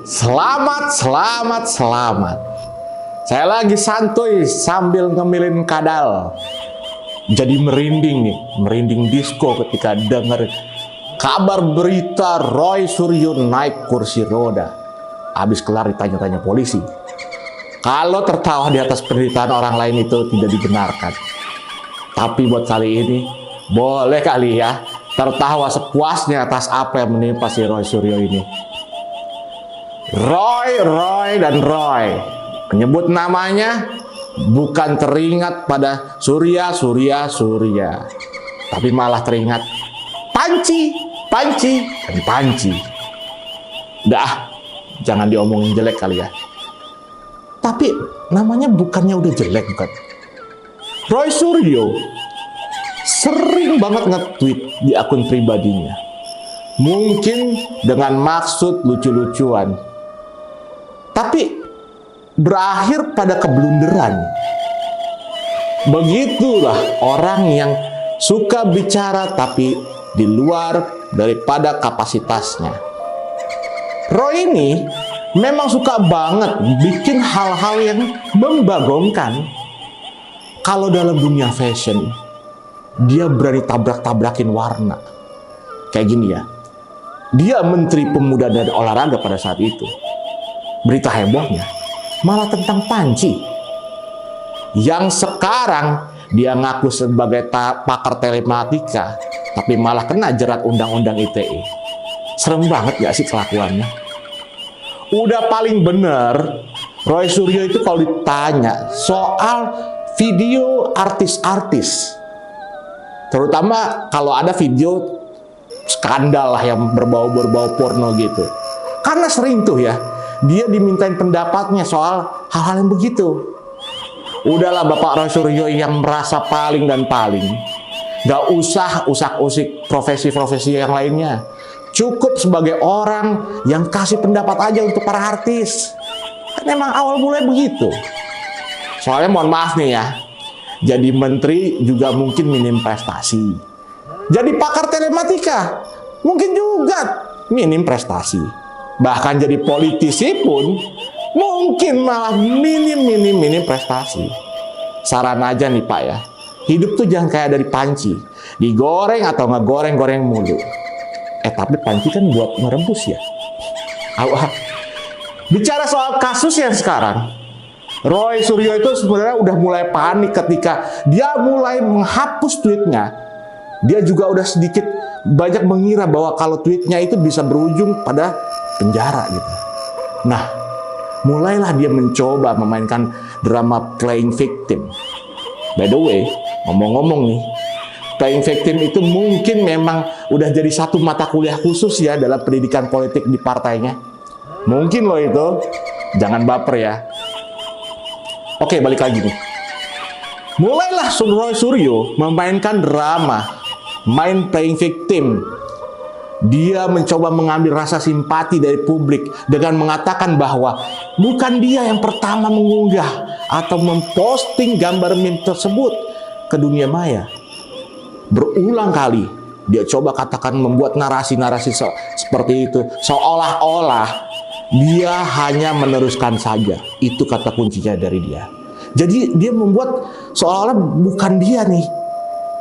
Selamat. Saya lagi santuy sambil ngemilin kadal. Jadi merinding nih, merinding disco ketika dengar kabar berita Roy Suryo naik kursi roda. Habis kelar ditanya-tanya polisi. Kalau tertawa di atas penderitaan orang lain itu tidak dibenarkan. Tapi buat kali ini, boleh kali ya tertawa sepuasnya atas apa yang menimpa si Roy Suryo ini. Roy dan Roy. Menyebut namanya bukan teringat pada Surya, tapi malah teringat Panci. Dah, jangan diomongin jelek kali ya. Tapi namanya bukannya udah jelek bukan? Roy Suryo sering banget nge-tweet di akun pribadinya. Mungkin dengan maksud lucu-lucuan. Tapi berakhir pada keblunderan. Begitulah orang yang suka bicara tapi di luar daripada kapasitasnya. Roy ini memang suka banget bikin hal-hal yang membagongkan. Kalau dalam dunia fashion, dia berani tabrak-tabrakin warna. Kayak gini ya. Dia Menteri Pemuda dan Olahraga pada saat itu. Berita hebohnya malah tentang Panci. Yang sekarang dia ngaku sebagai pakar telematika, tapi malah kena jerat undang-undang ITE. Serem banget gak sih kelakuannya? Udah paling bener, Roy Suryo itu kalau ditanya soal video artis-artis, terutama kalau ada video skandal lah yang berbau-berbau porno gitu. Karena sering tuh ya, dia dimintain pendapatnya soal hal-hal yang begitu. Udahlah Bapak Roy Suryo yang merasa paling dan paling. Gak usah usak-usik profesi-profesi yang lainnya. Cukup sebagai orang yang kasih pendapat aja untuk para artis. Kan emang awal mulai begitu. Soalnya mohon maaf nih ya, jadi menteri juga mungkin minim prestasi. Jadi pakar telematika mungkin juga minim prestasi. Bahkan jadi politisi pun mungkin malah minim prestasi. Saran aja nih Pak ya, hidup tuh jangan kayak dari Panci, digoreng atau ngegoreng-goreng mulu. Tapi Panci kan buat merebus ya. Bicara soal kasus yang sekarang, Roy Suryo itu sebenarnya udah mulai panik ketika dia mulai menghapus tweetnya. Dia juga udah sedikit banyak mengira bahwa kalau tweetnya itu bisa berujung pada penjara gitu. Nah, mulailah dia mencoba memainkan drama playing victim. By the way, ngomong-ngomong nih, playing victim itu mungkin memang udah jadi satu mata kuliah khusus ya dalam pendidikan politik di partainya. Mungkin loh itu, jangan baper ya. Oke, balik lagi nih. Mulailah Roy Suryo memainkan drama, main playing victim. Dia mencoba mengambil rasa simpati dari publik dengan mengatakan bahwa bukan dia yang pertama mengunggah atau memposting gambar meme tersebut ke dunia maya. Berulang kali dia coba katakan membuat narasi-narasi seperti itu, seolah-olah dia hanya meneruskan saja. Itu kata kuncinya dari dia. Jadi dia membuat seolah-olah bukan dia nih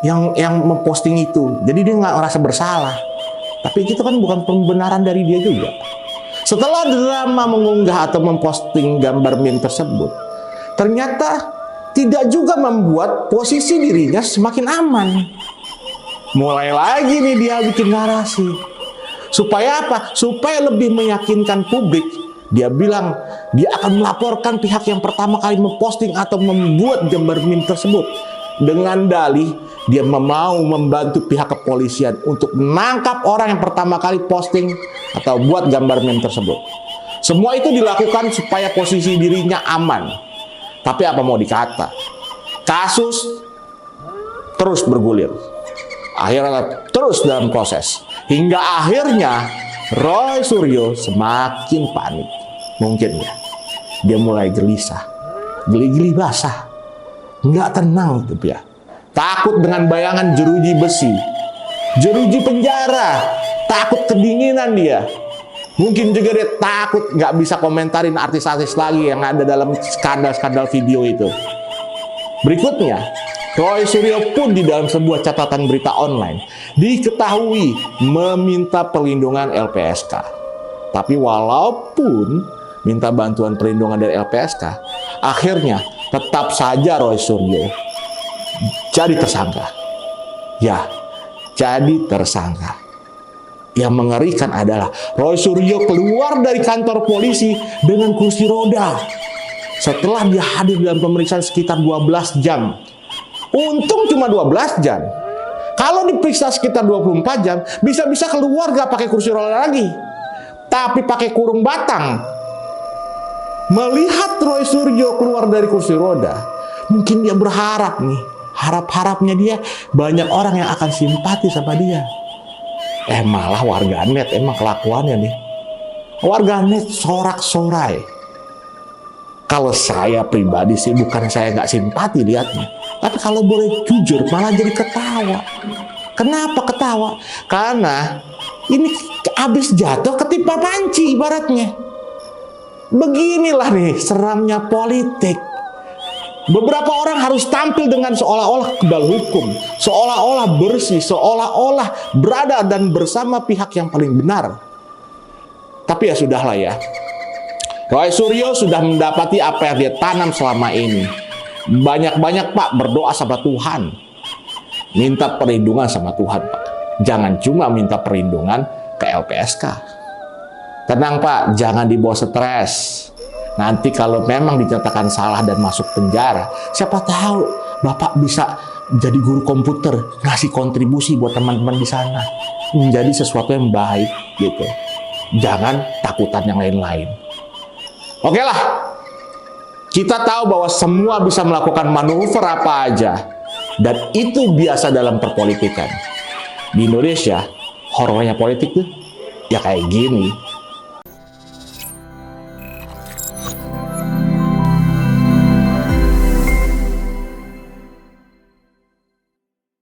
yang memposting itu. Jadi dia nggak merasa bersalah. Tapi itu kan bukan pembenaran dari dia juga. Setelah drama mengunggah atau memposting gambar meme tersebut, ternyata tidak juga membuat posisi dirinya semakin aman. Mulai lagi nih dia bikin narasi. Supaya apa? Supaya lebih meyakinkan publik. Dia bilang dia akan melaporkan pihak yang pertama kali memposting atau membuat gambar meme tersebut. Dengan dalih dia mau membantu pihak kepolisian untuk menangkap orang yang pertama kali posting atau buat gambar meme tersebut. Semua itu dilakukan supaya posisi dirinya aman. Tapi apa mau dikata, kasus terus bergulir. Akhirnya terus dalam proses. Hingga akhirnya Roy Suryo semakin panik. Mungkin ya, dia mulai gelisah, geli-geli basah, nggak tenang gitu ya. Takut dengan bayangan jeruji besi, jeruji penjara, takut kedinginan dia. Mungkin juga dia takut nggak bisa komentarin artis-artis lagi yang ada dalam skandal-skandal video itu. Berikutnya, Roy Suryo pun di dalam sebuah catatan berita online diketahui meminta perlindungan LPSK. Tapi walaupun minta bantuan perlindungan dari LPSK, akhirnya tetap saja Roy Suryo jadi tersangka. Ya, jadi tersangka. Yang mengerikan adalah Roy Suryo keluar dari kantor polisi dengan kursi roda setelah dia hadir dalam pemeriksaan sekitar 12 jam. Untung cuma 12 jam. Kalau diperiksa sekitar 24 jam, bisa-bisa keluar gak pakai kursi roda lagi, tapi pakai kurung batang. Melihat Roy Suryo keluar dari kursi roda, mungkin dia berharap nih, harap-harapnya dia banyak orang yang akan simpati sama dia. Malah warganet emang kelakuannya nih. Warganet sorak-sorai. Kalau saya pribadi sih bukan saya nggak simpati lihatnya, tapi kalau boleh jujur malah jadi ketawa. Kenapa ketawa? Karena ini habis jatuh ketimpa panci ibaratnya. Beginilah nih seramnya politik. Beberapa orang harus tampil dengan seolah-olah kebal hukum, seolah-olah bersih, seolah-olah berada dan bersama pihak yang paling benar. Tapi ya sudahlah ya. Roy Suryo sudah mendapati apa yang dia tanam selama ini. Banyak-banyak Pak berdoa sama Tuhan. Minta perlindungan sama Tuhan Pak. Jangan cuma minta perlindungan ke LPSK. Tenang Pak, jangan dibawa stres. Nanti kalau memang dinyatakan salah dan masuk penjara, siapa tahu Bapak bisa jadi guru komputer, ngasih kontribusi buat teman-teman di sana, menjadi sesuatu yang baik gitu. Jangan takutan yang lain-lain. Oke lah, kita tahu bahwa semua bisa melakukan manuver apa aja, dan itu biasa dalam perpolitikan. Di Indonesia, horornya politik tuh ya kayak gini.